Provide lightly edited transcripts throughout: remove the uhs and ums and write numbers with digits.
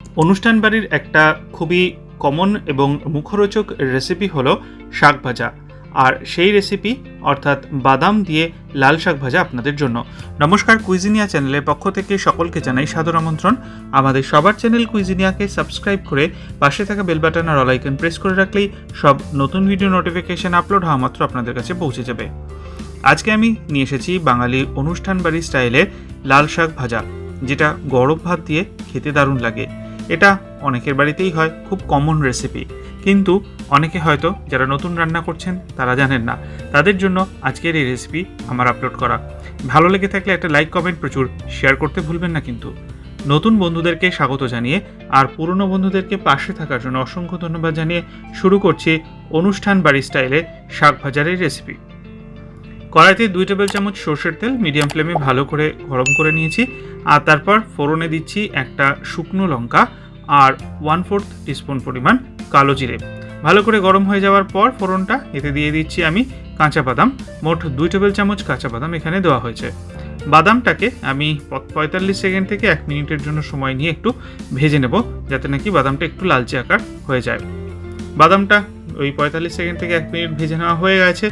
অনুষ্ঠান বাড়ির একটা খুবই কমন এবং মুখরোচক রেসিপি হলো শাক ভাজা, আর সেই রেসিপি অর্থাৎ বাদাম দিয়ে লাল শাক ভাজা আপনাদের জন্য। নমস্কার, কুইজিনিয়া চ্যানেলের পক্ষ থেকে সকলকে জানাই সাদর আমন্ত্রণ। আমাদের সবার চ্যানেল কুইজিনিয়াকে সাবস্ক্রাইব করে পাশে থাকা বেল বাটন আর অল আইকন প্রেস করে রাখলেই সব নতুন ভিডিও নোটিফিকেশন আপলোড হওয়া মাত্র আপনাদের কাছে পৌঁছে যাবে। আজকে আমি নিয়ে এসেছি বাঙালির অনুষ্ঠান বাড়ি স্টাইলের লাল শাক ভাজা, যেটা গরম ভাত দিয়ে খেতে দারুণ লাগে। এটা অনেকের বাড়িতেই হয়, খুব কমন রেসিপি, কিন্তু অনেকে হয়তো যারা নতুন রান্না করছেন তারা জানেন না। তাদের জন্য আজকের এই রেসিপি আমার আপলোড করা। ভালো লেগে থাকলে একটা লাইক, কমেন্ট প্রচুর শেয়ার করতে ভুলবেন না কিন্তু। নতুন বন্ধুদেরকে স্বাগত জানিয়ে আর পুরনো বন্ধুদেরকে পাশে থাকার জন্য অসংখ্য ধন্যবাদ জানিয়ে শুরু করছি অনুষ্ঠান বাড়ি স্টাইলে শাক ভাজার এই রেসিপি। কড়াইতে 2 টেবিল চামচ সর্ষের তেল মিডিয়াম ফ্লেমে ভালো করে গরম করে নিয়েছি, আর তারপর ফোড়নে দিচ্ছি একটা শুকনো লঙ্কা আর 1/4 টিস্পুন পরিমাণ কালো জিরে। ভালো করে গরম হয়ে যাওয়ার পর ফোড়নটা এতে দিয়ে দিচ্ছি আমি কাঁচা বাদাম। মোট 2 টেবিল চামচ কাঁচা বাদাম এখানে দেওয়া হয়েছে। বাদামটাকে আমি 45 সেকেন্ড থেকে 1 মিনিটের জন্য সময় নিয়ে একটু ভেজে নেব, যাতে নাকি বাদামটা একটু লালচে আকার হয়ে যায়। বাদামটা ওই 45 সেকেন্ড থেকে 1 মিনিট ভেজে নেওয়া হয়ে গেছে।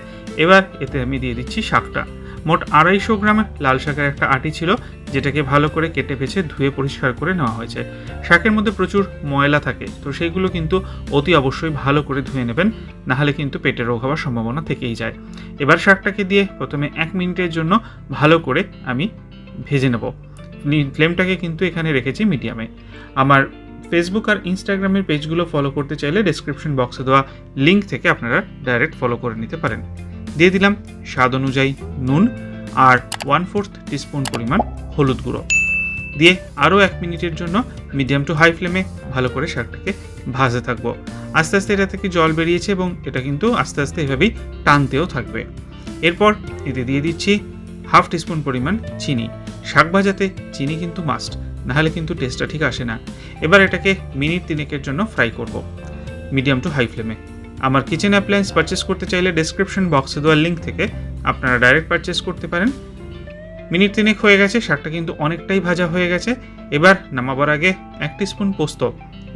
এবার এতে আমি দিয়ে দিচ্ছি শাকটা। মোট 250 গ্রামের লাল শাকের একটা আটি ছিল, যেটাকে ভালো করে কেটে বেছে ধুয়ে পরিষ্কার করে নেওয়া হয়েছে। শাকের মধ্যে প্রচুর ময়লা থাকে, তো সেইগুলো কিন্তু অতি অবশ্যই ভালো করে ধুয়ে নেবেন, নাহলে কিন্তু পেটে রোগ হওয়ার সম্ভাবনা থেকেই যায়। এবার শাকটাকে দিয়ে প্রথমে 1 মিনিটের জন্য ভালো করে আমি ভেজে নেব। ফ্লেমটাকে কিন্তু এখানে রেখেছি মিডিয়ামে। আমার ফেসবুক আর ইনস্টাগ্রামের পেজগুলো ফলো করতে চাইলে ডেসক্রিপশন বক্সে দেওয়া লিঙ্ক থেকে আপনারা ডাইরেক্ট ফলো করে নিতে পারেন। দিয়ে দিলাম স্বাদ অনুযায়ী নুন আর 1/4 টিস্পুন পরিমাণ হলুদ গুঁড়ো দিয়ে আরও 1 মিনিটের জন্য মিডিয়াম টু হাই ফ্লেমে ভালো করে শাকটাকে ভাজতে থাকবো। আস্তে আস্তে এটা থেকে জল বেরিয়েছে এবং এটা কিন্তু আস্তে আস্তে এভাবেই টানতেও থাকবে। এরপর এতে দিয়ে দিচ্ছি 1/2 টিস্পুন পরিমাণ চিনি। শাক ভাজাতে চিনি কিন্তু মাস্ট, নাহলে কিন্তু টেস্টটা ঠিক আসে না। এবার এটাকে মিনিট 3 জন্য ফ্রাই করব মিডিয়াম টু হাই ফ্লেমে। আমার কিচেন অ্যাপ্লায়েন্স পারচেস করতে চাইলে ডেসক্রিপশন বক্সে দেওয়া লিঙ্ক থেকে আপনারা ডাইরেক্ট পারচেস করতে পারেন। মিনিট 3 হয়ে গেছে, শাকটা কিন্তু অনেকটাই ভাজা হয়ে গেছে। এবার নামাবার আগে 1 টিস্পুন পোস্ত,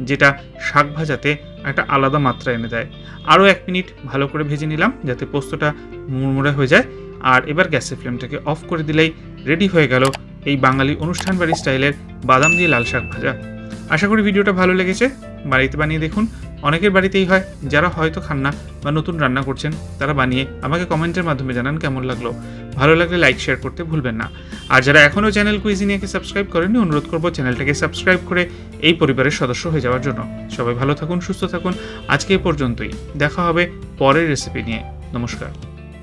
যেটা শাক ভাজাতে একটা আলাদা মাত্রা এনে দেয়, আরও 1 মিনিট ভালো করে ভেজে নিলাম যাতে পোস্তটা মুড়মুড়ে হয়ে যায়। আর এবার গ্যাসের ফ্লেমটাকে অফ করে দিলেই রেডি হয়ে গেল এই বাঙালি অনুষ্ঠান বাড়ি স্টাইলের বাদাম দিয়ে লাল শাক ভাজা। আশা করি ভিডিওটা ভালো লেগেছে। বাড়িতে বানিয়ে দেখুন, অনেকের বাড়িতেই হয়। যারা হয়তো খান না বা নতুন রান্না করছেন, তারা বানিয়ে আমাকে কমেন্টের মাধ্যমে জানান কেমন লাগলো। ভালো লাগলে লাইক, শেয়ার করতে ভুলবেন না। আর যারা এখনও চ্যানেল কুইজিনিয়াকে সাবস্ক্রাইব করেননি, অনুরোধ করবো চ্যানেলটাকে সাবস্ক্রাইব করে এই পরিবারের সদস্য হয়ে যাওয়ার জন্য। সবাই ভালো থাকুন, সুস্থ থাকুন। আজকে এই পর্যন্তই, দেখা হবে পরের রেসিপি নিয়ে। নমস্কার।